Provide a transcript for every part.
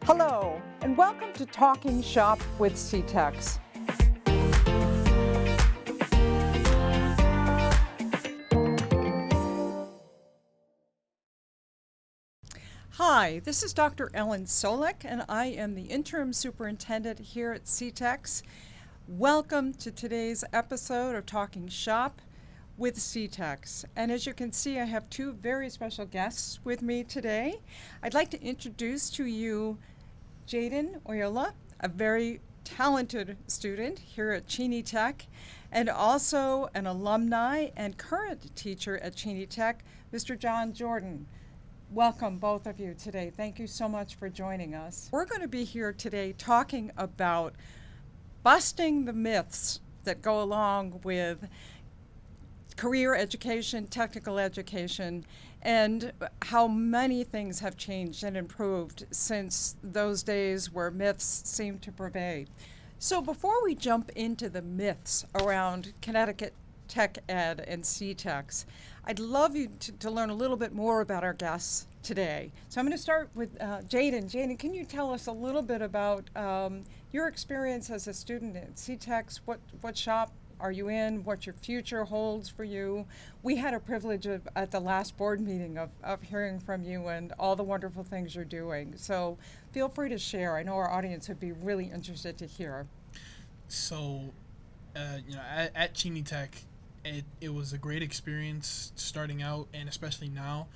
Hello, and welcome to Talking Shop with CTECS. Hi, this is Dr. Ellen Solek, and I am the Interim Superintendent here at CTECS. Welcome to today's episode of Talking Shop with CTECS. And as you can see, I have two very special guests with me today. I'd like to introduce to you Jayden Oyola, a very talented student here at Cheney Tech, and also an alumni and current teacher at Cheney Tech, Mr. John Jordan. Welcome, both of you, today. Thank you so much for joining us. We're going to be here today talking about busting the myths that go along with career education, technical education, and how many things have changed and improved since those days where myths seemed to pervade. So before we jump into the myths around Connecticut Tech Ed and CTECS, I'd love you to learn a little bit more about our guests today. So I'm going to start with Jayden. Jayden, can you tell us a little bit about your experience as a student at CTECS? What shop are you in? What your future holds for you? We had a privilege at the last board meeting of hearing from you and all the wonderful things you're doing. So feel free to share. I know our audience would be really interested to hear. So, at Cheney Tech, it was a great experience starting out, and especially now.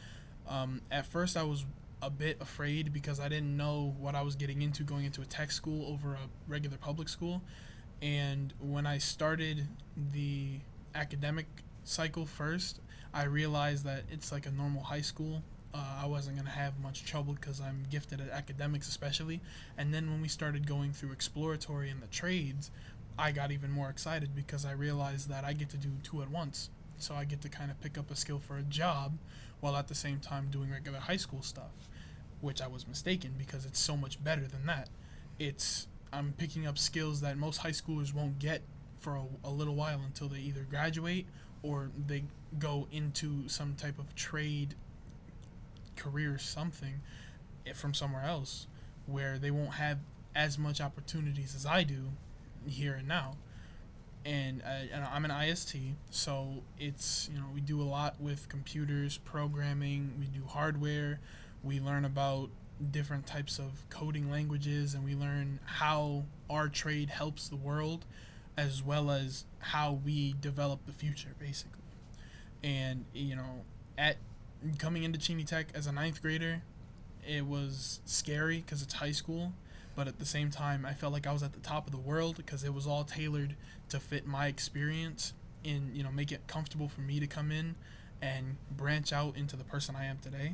At first, I was a bit afraid because I didn't know what I was getting into going into a tech school over a regular public school. And when I started the academic cycle first, I realized that it's like a normal high school. I wasn't going to have much trouble because I'm gifted at academics especially. And then when we started going through exploratory and the trades, I got even more excited because I realized that I get to do two at once. So I get to kind of pick up a skill for a job while at the same time doing regular high school stuff, which I was mistaken because it's so much better than that. I'm picking up skills that most high schoolers won't get for a little while until they either graduate or they go into some type of trade career or something from somewhere else where they won't have as much opportunities as I do here and now. And I'm an IST, so it's, we do a lot with computers, programming, we do hardware, we learn about different types of coding languages, and we learn how our trade helps the world as well as how we develop the future, basically. And at coming into Cheney Tech as a 9th grader, it was scary because it's high school, but at the same time I felt like I was at the top of the world because it was all tailored to fit my experience and make it comfortable for me to come in and branch out into the person I am today.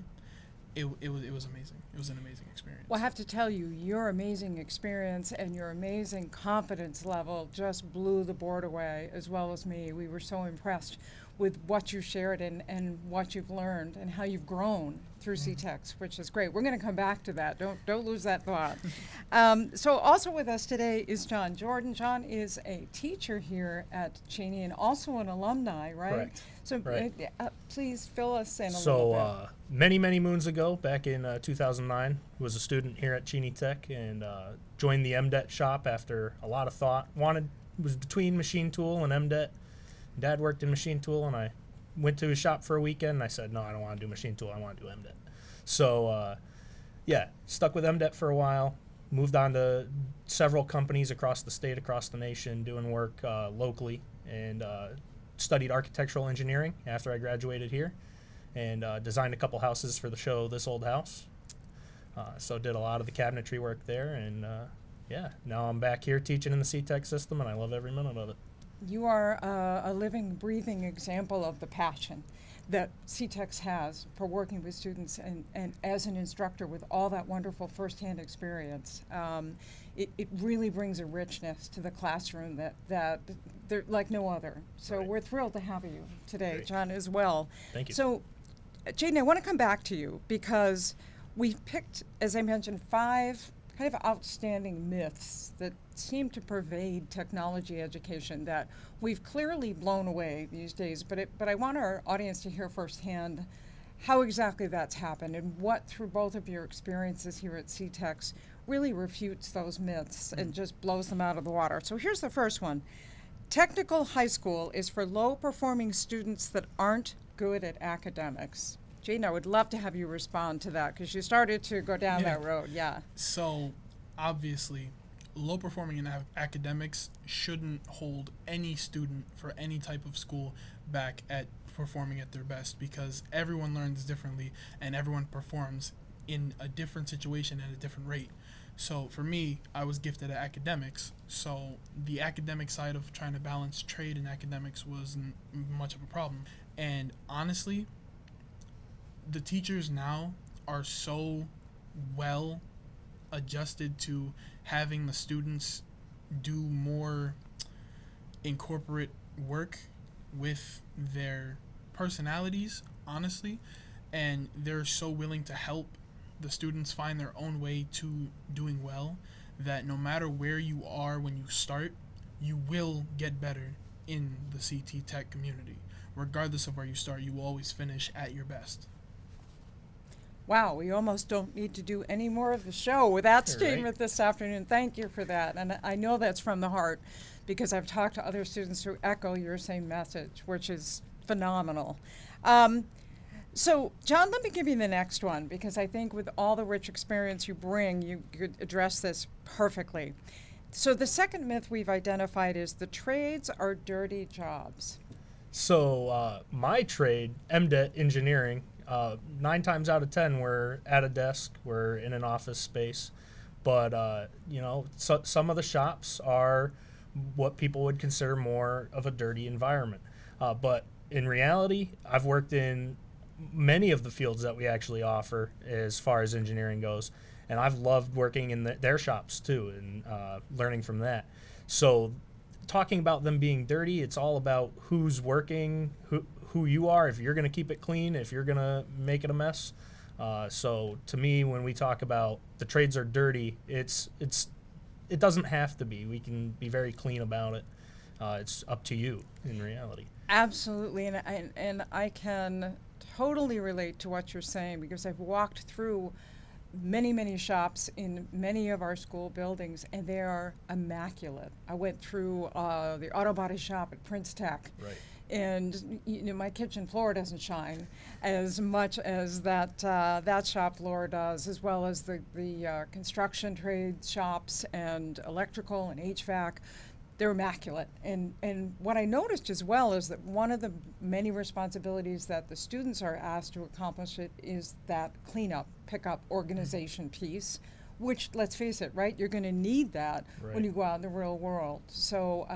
It was amazing. It was an amazing experience. Well, I have to tell you, your amazing experience and your amazing confidence level just blew the board away, as well as me. We were so impressed with what you shared and what you've learned and how you've grown through CTECS, which is great. We're going to come back to that. Don't lose that thought. So also with us today is John Jordan. John is a teacher here at Cheney and also an alumni, right? Correct. So right. Please fill us in a little bit. So many moons ago, back in 2009, was a student here at Cheney Tech and joined the MDET shop after a lot of thought. Was between machine tool and MDET. Dad worked in machine tool, and I went to his shop for a weekend, and I said, no, I don't want to do machine tool, I want to do MDET. So, stuck with MDET for a while, moved on to several companies across the state, across the nation, doing work locally, and studied architectural engineering after I graduated here, and designed a couple houses for the show This Old House. So did a lot of the cabinetry work there, and now I'm back here teaching in the CTEC system, and I love every minute of it. You are a living, breathing example of the passion that CTECS has for working with students and as an instructor with all that wonderful firsthand experience. It really brings a richness to the classroom that they're like no other. So Right. We're thrilled to have you today, Great. John, as well. Thank you. So, Jayden, I want to come back to you because we've picked, as I mentioned, 5 kind of outstanding myths that seem to pervade technology education that we've clearly blown away these days. But I want our audience to hear firsthand how exactly that's happened and what, through both of your experiences here at CTECS, really refutes those myths and just blows them out of the water. So here's the first one. Technical high school is for low-performing students that aren't good at academics. Jayden, I would love to have you respond to that because you started to go down that road. Yeah. So, obviously, low performing in academics shouldn't hold any student for any type of school back at performing at their best, because everyone learns differently and everyone performs in a different situation at a different rate. So for me, I was gifted at academics, so the academic side of trying to balance trade and academics wasn't much of a problem. And honestly, the teachers now are so well adjusted to having the students do more incorporate work with their personalities, honestly, and they're so willing to help the students find their own way to doing well, that no matter where you are when you start, you will get better in the CT Tech community. Regardless of where you start, you will always finish at your best. Wow, we almost don't need to do any more of the show with that Right. statement this afternoon. Thank you for that. And I know that's from the heart because I've talked to other students who echo your same message, which is phenomenal. So, John, let me give you the next one because I think with all the rich experience you bring, you could address this perfectly. So the second myth we've identified is the trades are dirty jobs. So my trade, MDET engineering, 9 times out of 10 we're at a desk, we're in an office space, but some of the shops are what people would consider more of a dirty environment. But in reality, I've worked in many of the fields that we actually offer as far as engineering goes, and I've loved working in their shops too and learning from that. So talking about them being dirty, it's all about who's working, who you are, if you're going to keep it clean, if you're going to make it a mess. So to me, when we talk about the trades are dirty, it doesn't have to be. We can be very clean about it. It's up to you in reality. Absolutely, and I can totally relate to what you're saying because I've walked through many shops in many of our school buildings, and they are immaculate. I went through the auto body shop at Prince Tech. Right. And my kitchen floor doesn't shine as much as that shop floor does, as well as the construction trade shops and electrical and HVAC. They're immaculate. And what I noticed as well is that one of the many responsibilities that the students are asked to accomplish is that cleanup, pickup, organization piece, which, let's face it, right, you're going to need that when you go out in the real world. So,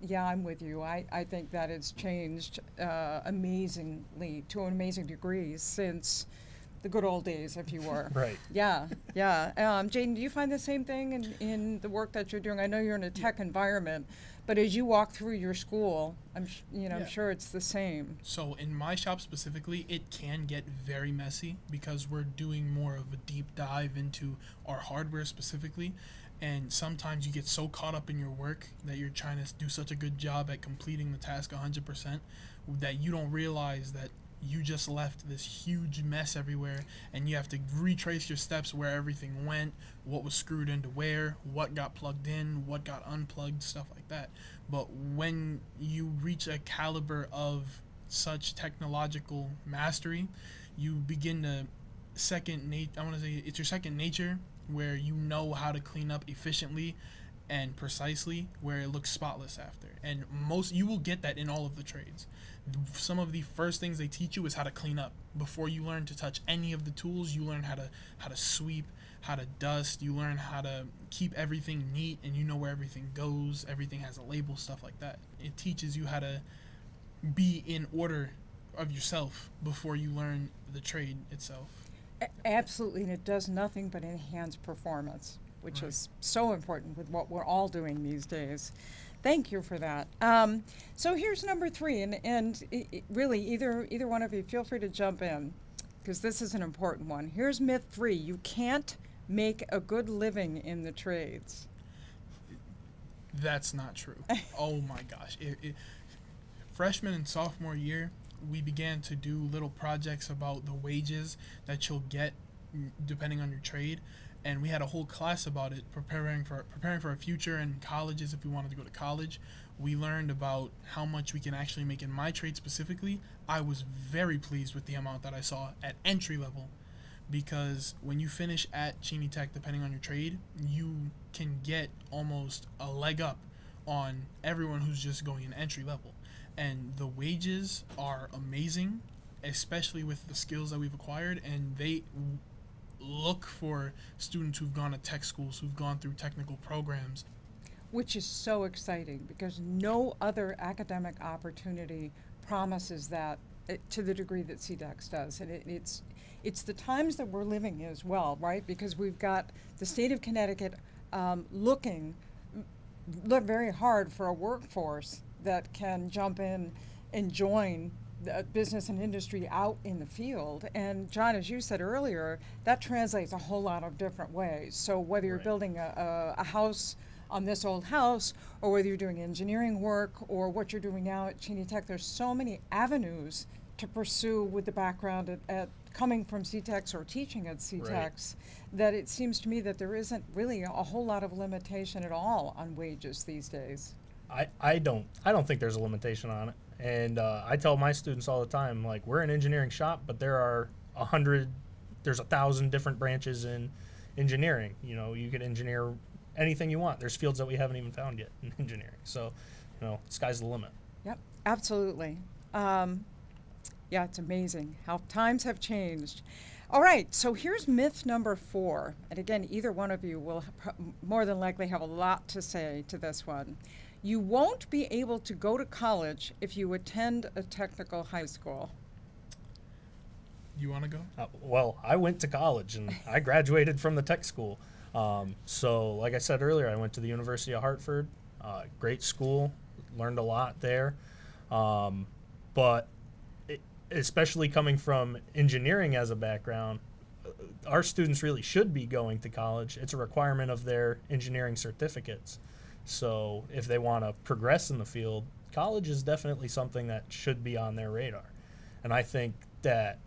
yeah, I'm with you. I think that it's changed amazingly, to an amazing degree since the good old days, if you were. Right. Yeah. Jayden, do you find the same thing in the work that you're doing? I know you're in a tech environment, but as you walk through your school, I'm sure it's the same. So in my shop specifically, it can get very messy because we're doing more of a deep dive into our hardware specifically. And sometimes you get so caught up in your work that you're trying to do such a good job at completing the task 100% that you don't realize that you just left this huge mess everywhere, and you have to retrace your steps where everything went, what was screwed into where, what got plugged in, what got unplugged, stuff like that. But when you reach a caliber of such technological mastery, you begin to it's your second nature, where you know how to clean up efficiently and precisely, where it looks spotless after. And you will get that in all of the trades. Some of the first things they teach you is how to clean up. Before you learn to touch any of the tools, you learn how to sweep, how to dust, you learn how to keep everything neat, and you know where everything goes, everything has a label, stuff like that. It teaches you how to be in order of yourself before you learn the trade itself. Absolutely, and it does nothing but enhance performance, which is so important with what we're all doing these days. Thank you for that. So here's number 3, and really, either one of you, feel free to jump in, because this is an important one. Here's myth 3: you can't make a good living in the trades. That's not true. Oh my gosh. Freshman and sophomore year, we began to do little projects about the wages that you'll get depending on your trade. and we had a whole class about it, preparing for a future and colleges if we wanted to go to college. We learned about how much we can actually make in my trade specifically. I was very pleased with the amount that I saw at entry level, because when you finish at Cheney Tech, depending on your trade, you can get almost a leg up on everyone who's just going in entry level. And the wages are amazing, especially with the skills that we've acquired, and they look for students who've gone to tech schools, who've gone through technical programs. Which is so exciting because no other academic opportunity promises that to the degree that CTECS does. And it's the times that we're living in as well, right? Because we've got the state of Connecticut look very hard for a workforce that can jump in and join the business and industry out in the field. And John, as you said earlier, that translates a whole lot of different ways. So whether you're Right. building a house on this old house, or whether you're doing engineering work, or what you're doing now at Cheney Tech, there's so many avenues to pursue with the background at coming from CTECS or teaching at CTECS, that it seems to me that there isn't really a whole lot of limitation at all on wages these days. I don't think there's a limitation on it. And I tell my students all the time, like, we're an engineering shop, but there's 1,000 different branches in engineering. You know, you could engineer anything you want. There's fields that we haven't even found yet in engineering. So, you know, sky's the limit. Yep, absolutely. Yeah, it's amazing how times have changed. All right, so here's myth number 4. And again, either one of you will more than likely have a lot to say to this one. You won't be able to go to college if you attend a technical high school. You want to go? Well, I went to college and I graduated from the tech school. So, like I said earlier, I went to the University of Hartford. Great school, learned a lot there. But especially coming from engineering as a background, our students really should be going to college. It's a requirement of their engineering certificates. So if they want to progress in the field, college is definitely something that should be on their radar. And I think that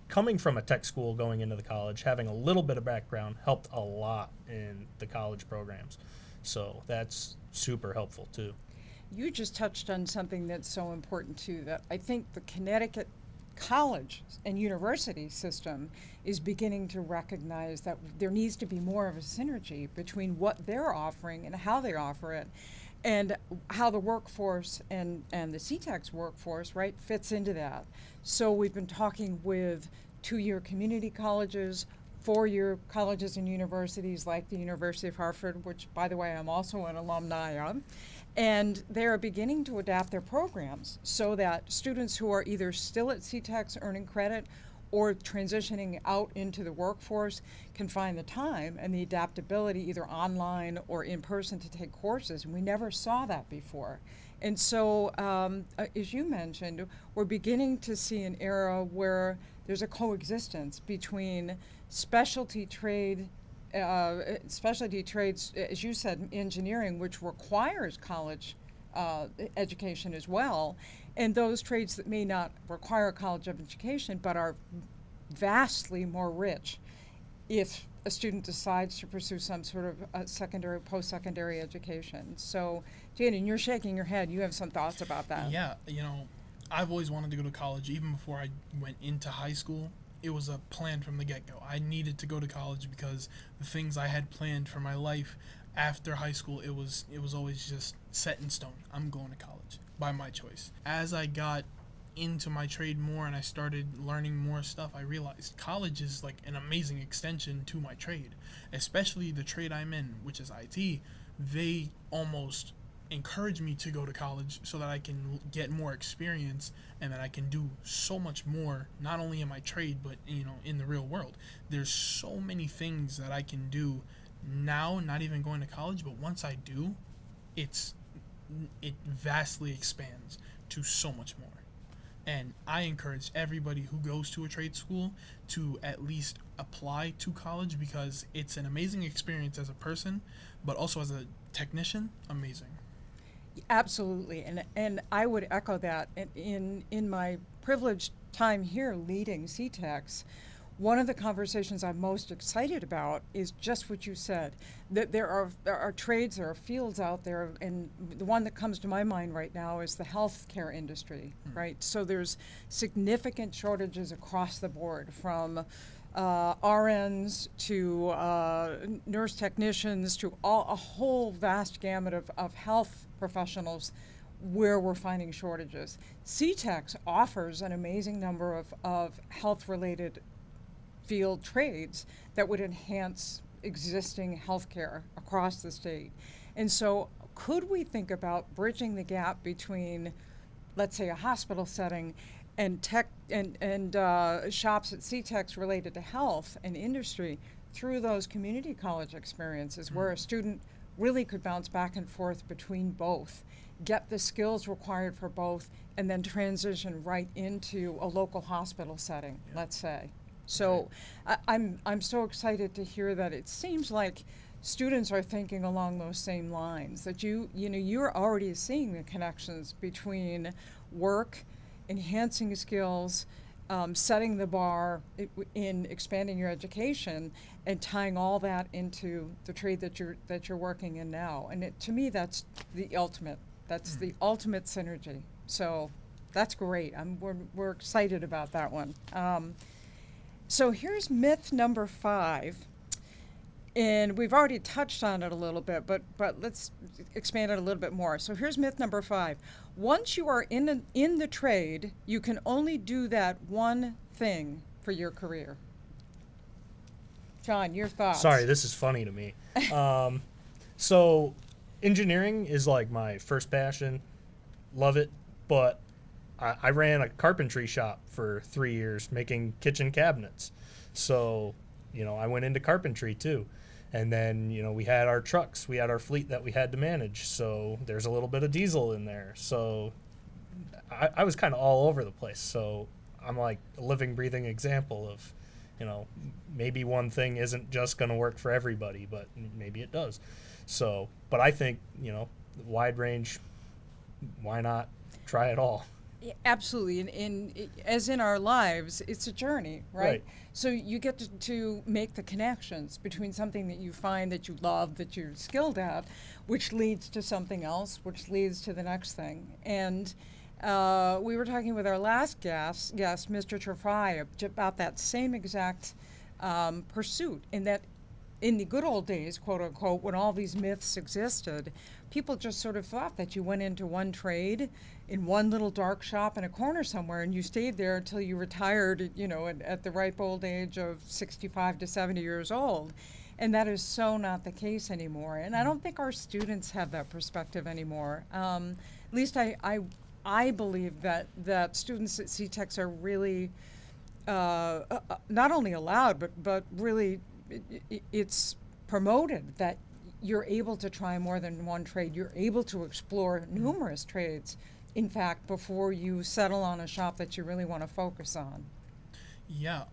coming from a tech school going into the college, having a little bit of background helped a lot in the college programs. So that's super helpful too. You just touched on something that's so important too, that I think the Connecticut college and university system is beginning to recognize that there needs to be more of a synergy between what they're offering and how they offer it, and how the workforce and the CTECS workforce, right, fits into that. So we've been talking with 2-year community colleges, 4-year colleges and universities like the University of Hartford, which, by the way, I'm also an alumni of. And they are beginning to adapt their programs so that students who are either still at CTECS earning credit or transitioning out into the workforce can find the time and the adaptability either online or in person to take courses. And we never saw that before. And so, as you mentioned, we're beginning to see an era where there's a coexistence between specialty trades, as you said, engineering, which requires college education as well, and those trades that may not require a college education but are vastly more rich if a student decides to pursue some sort of secondary, post-secondary education. So, Jayden, you're shaking your head. You have some thoughts about that. Yeah, you know, I've always wanted to go to college. Even before I went into high school, it was a plan from the get-go. I needed to go to college because the things I had planned for my life after high school, it was always just set in stone. I'm going to college by my choice. As I got into my trade more and I started learning more stuff, I realized college is like an amazing extension to my trade, especially the trade I'm in, which is IT. They almost encourage me to go to college so that I can get more experience and that I can do so much more, not only in my trade, but, you know, in the real world. There's so many things that I can do now, not even going to college, but once I do, it vastly expands to so much more. And I encourage everybody who goes to a trade school to at least apply to college, because it's an amazing experience as a person, but also as a technician, amazing. Absolutely, and I would echo that. In my privileged time here leading CTECS, one of the conversations I'm most excited about is just what you said, that there are trades, there are fields out there, and the one that comes to my mind right now is the healthcare industry, right? So there's significant shortages across the board, from RNs to nurse technicians to a whole vast gamut of health professionals where we're finding shortages. CTECS offers an amazing number of health-related field trades that would enhance existing healthcare across the state. And so could we think about bridging the gap between, let's say, a hospital setting and tech and shops at CTECS related to health and industry through those community college experiences where a student really could bounce back and forth between both, get the skills required for both, and then transition right into a local hospital setting, let's say. So I'm so excited to hear that it seems like students are thinking along those same lines, that you're already seeing the connections between work, enhancing skills, setting the bar in expanding your education, and tying all that into the trade that you're working in now. And to me, that's the ultimate. That's the ultimate synergy. So that's great. We're excited about that one. So here's myth number 5, and we've already touched on it a little bit, but let's expand it a little bit more. So here's myth number 5. Once you are in the trade, you can only do that one thing for your career. John, your thoughts? Sorry, this is funny to me. So engineering is like my first passion. Love it, but I ran a carpentry shop for 3 years making kitchen cabinets. So, I went into carpentry too. And then, we had our trucks, we had our fleet that we had to manage. So there's a little bit of diesel in there. So I was kind of all over the place. So I'm like a living, breathing example of, maybe one thing isn't just going to work for everybody, but maybe it does. So, but I think, wide range, why not try it all? Yeah, absolutely. And as in our lives, it's a journey, right? So you get to make the connections between something that you find that you love, that you're skilled at, which leads to something else, which leads to the next thing. And we were talking with our last guest, Mr. Trefai, about that same exact pursuit, in that in the good old days, quote unquote, when all these myths existed, people just sort of thought that you went into one trade in one little dark shop in a corner somewhere and you stayed there until you retired, at the ripe old age of 65 to 70 years old. And that is so not the case anymore. And I don't think our students have that perspective anymore. At least I believe that students at CTECS are really not only allowed, but really it's promoted that you're able to try more than one trade. You're able to explore numerous trades, in fact, before you settle on a shop that you really want to focus on. Yeah,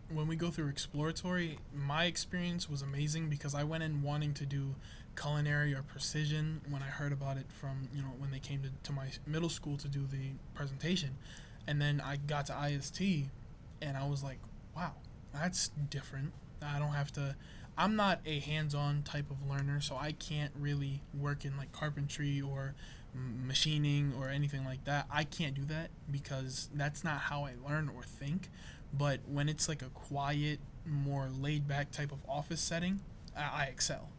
when we go through exploratory, my experience was amazing because I went in wanting to do culinary or precision when I heard about it from, when they came to my middle school to do the presentation. And then I got to IST and I was like, wow, that's different. I don't have to, I'm not a hands-on type of learner, so I can't really work in like carpentry or machining or anything like that. I can't do that because that's not how I learn or think. But when it's like a quiet, more laid-back type of office setting, I excel.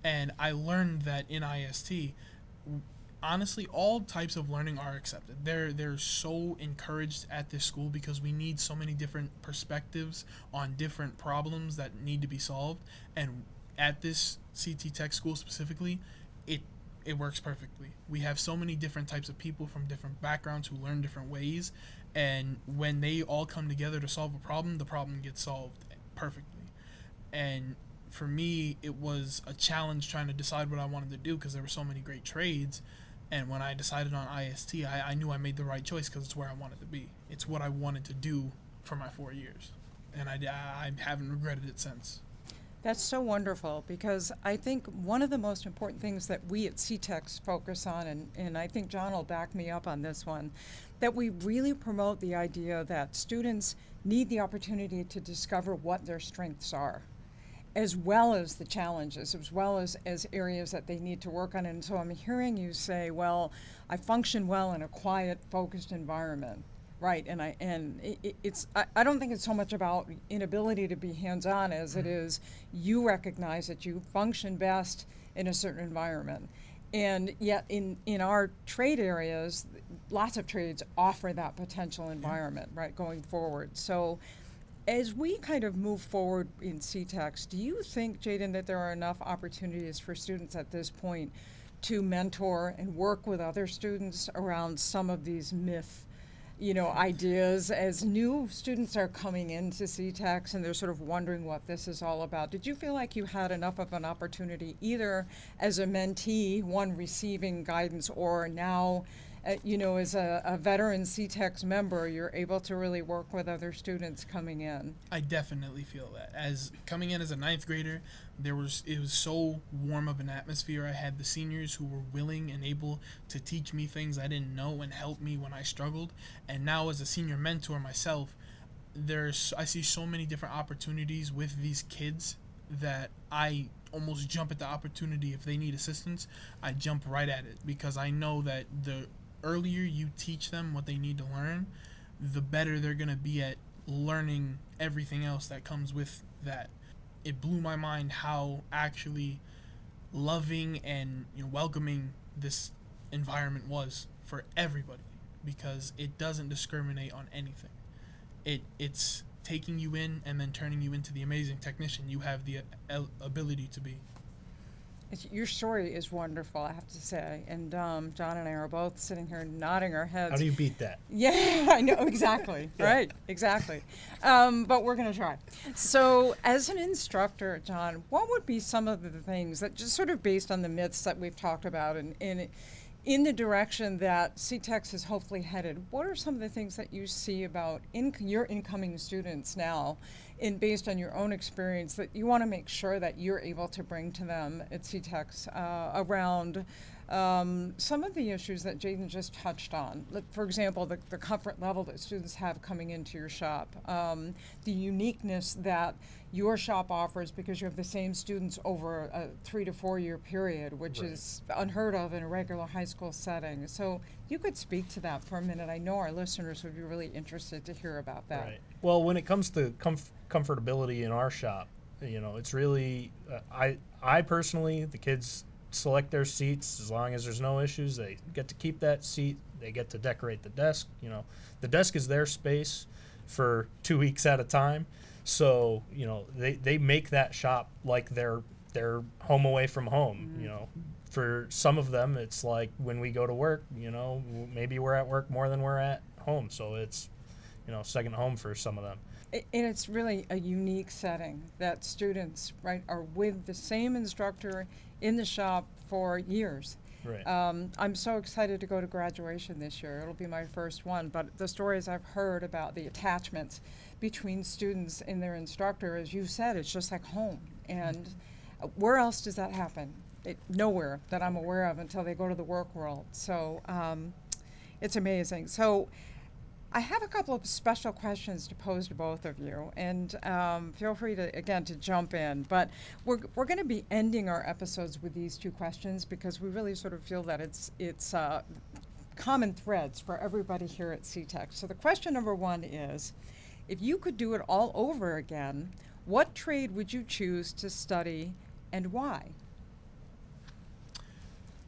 And I learned that in IST, honestly, all types of learning are accepted. They're so encouraged at this school because we need so many different perspectives on different problems that need to be solved. And at this CTECS school specifically, it works perfectly. We have so many different types of people from different backgrounds who learn different ways. And when they all come together to solve a problem, the problem gets solved perfectly. And for me, it was a challenge trying to decide what I wanted to do because there were so many great trades. And when I decided on IST, I knew I made the right choice because it's where I wanted to be. It's what I wanted to do for my 4 years. And I haven't regretted it since. That's so wonderful, because I think one of the most important things that we at CTECS focus on, and I think John will back me up on this one, that we really promote the idea that students need the opportunity to discover what their strengths are, as well as the challenges, as well as areas that they need to work on. And so I'm hearing you say, well, I function well in a quiet, focused environment. Right, I don't think it's so much about inability to be hands-on as it is you recognize that you function best in a certain environment. And yet in our trade areas, lots of trades offer that potential environment, right, going forward. So as we kind of move forward in CTECS, do you think, Jayden, that there are enough opportunities for students at this point to mentor and work with other students around some of these ideas as new students are coming into CTECS and they're sort of wondering what this is all about? Did you feel like you had enough of an opportunity either as a mentee, one receiving guidance, or now, as a veteran CTECS member, you're able to really work with other students coming in? I definitely feel that. As coming in as a ninth grader, it was so warm of an atmosphere. I had the seniors who were willing and able to teach me things I didn't know and help me when I struggled. And now as a senior mentor myself, I see so many different opportunities with these kids that I almost jump at the opportunity. If they need assistance, I jump right at it, because I know that the earlier you teach them what they need to learn, the better they're going to be at learning everything else that comes with that. It blew my mind how actually loving and welcoming this environment was for everybody, because it doesn't discriminate on anything. It's taking you in and then turning you into the amazing technician you have the ability to be. Your story is wonderful, I have to say. And John and I are both sitting here nodding our heads. How do you beat that? Yeah, I know, exactly. Yeah. Right, exactly. But we're going to try. So as an instructor, John, what would be some of the things that, just sort of based on the myths that we've talked about and in the direction that CTECS is hopefully headed, what are some of the things that you see about your incoming students now, based on your own experience, that you want to make sure that you're able to bring to them at CTECS around some of the issues that Jayden just touched on? For example, the comfort level that students have coming into your shop, the uniqueness that your shop offers because you have the same students over a 3 to 4 year period, which Right. is unheard of in a regular high school setting. So you could speak to that for a minute. I know our listeners would be really interested to hear about that. Right. Well, when it comes to comfortability in our shop, it's really I personally, the kids select their seats as long as there's no issues. They get to keep that seat. They get to decorate the desk. The desk is their space for 2 weeks at a time. So they make that shop like their home away from home. For some of them, it's like when we go to work. Maybe we're at work more than we're at home. So it's second home for some of them. And it's really a unique setting that students, right, are with the same instructor in the shop for years. Right. I'm so excited to go to graduation this year. It'll be my first one, but the stories I've heard about the attachments between students and their instructor, as you said, it's just like home. And where else does that happen? Nowhere that I'm aware of until they go to the work world. So it's amazing. So I have a couple of special questions to pose to both of you, and feel free to jump in. But we're going to be ending our episodes with these two questions because we really sort of feel that it's common threads for everybody here at CTECS. So the question number one is, if you could do it all over again, what trade would you choose to study and why?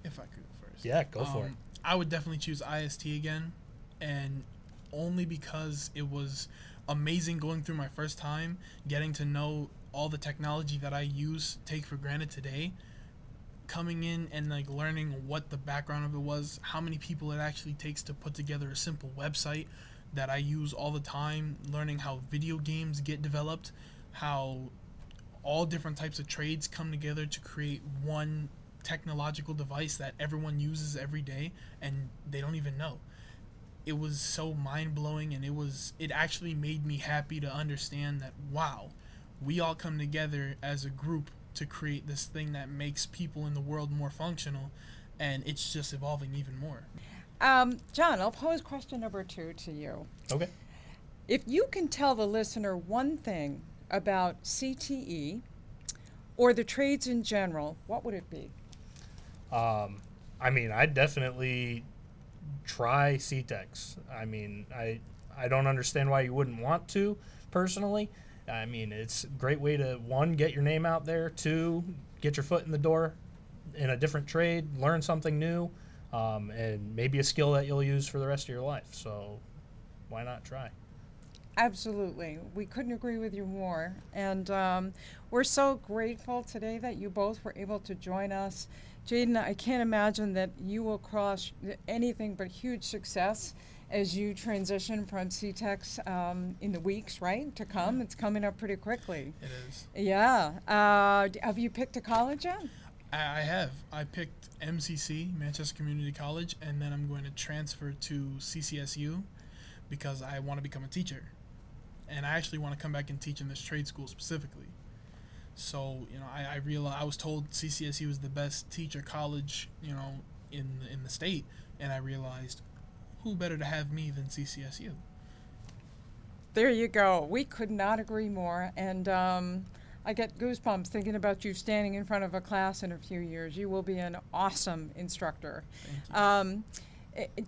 If I could go first. Yeah, go for it. I would definitely choose IST again, and only because it was amazing going through my first time, getting to know all the technology that I take for granted today, coming in and learning what the background of it was, how many people it actually takes to put together a simple website that I use all the time, learning how video games get developed, how all different types of trades come together to create one technological device that everyone uses every day and they don't even know. It was so mind-blowing, and it actually made me happy to understand that, wow, we all come together as a group to create this thing that makes people in the world more functional, and it's just evolving even more. John, I'll pose question number 2 to you. Okay. If you can tell the listener one thing about CTE or the trades in general, what would it be? I mean, I'd definitely try CTECS. I mean, I don't understand why you wouldn't want to, personally. I mean, it's a great way to, one, get your name out there, two, get your foot in the door in a different trade, learn something new, and maybe a skill that you'll use for the rest of your life. So why not try? Absolutely. We couldn't agree with you more. And we're so grateful today that you both were able to join us. Jayden, I can't imagine that you will cross anything but huge success as you transition from CTECS in the weeks, right, to come. It's coming up pretty quickly. It is. Yeah. Have you picked a college yet? I have. I picked MCC, Manchester Community College, and then I'm going to transfer to CCSU because I want to become a teacher. And I actually want to come back and teach in this trade school specifically. So, I realized, I was told CCSU is the best teacher college, in the state, and I realized, who better to have me than CCSU? There you go. We could not agree more. And I get goosebumps thinking about you standing in front of a class in a few years. You will be an awesome instructor. Thank you.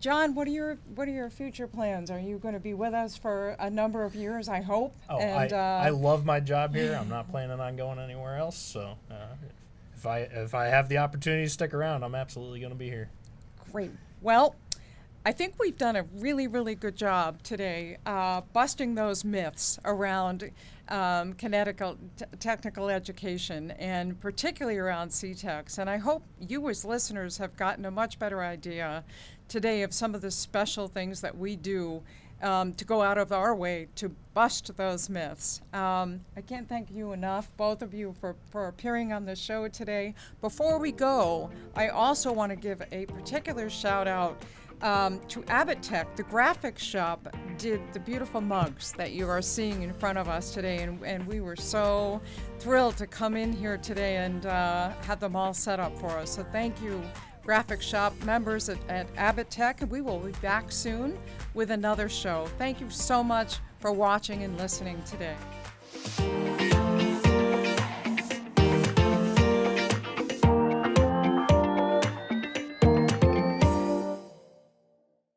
John, what are your future plans? Are you going to be with us for a number of years, I hope? Oh, and, I love my job here. I'm not planning on going anywhere else. So if I have the opportunity to stick around, I'm absolutely going to be here. Great. Well, I think we've done a really, really good job today busting those myths around technical education, and particularly around CTECS. And I hope you as listeners have gotten a much better idea today of some of the special things that we do to go out of our way to bust those myths. I can't thank you enough, both of you, for appearing on the show today. Before we go, I also want to give a particular shout out to Abbott Tech. The graphics shop did the beautiful mugs that you are seeing in front of us today, and we were so thrilled to come in here today and have them all set up for us. So thank you, graphics shop members at Abbott Tech, and we will be back soon with another show. Thank you so much for watching and listening today.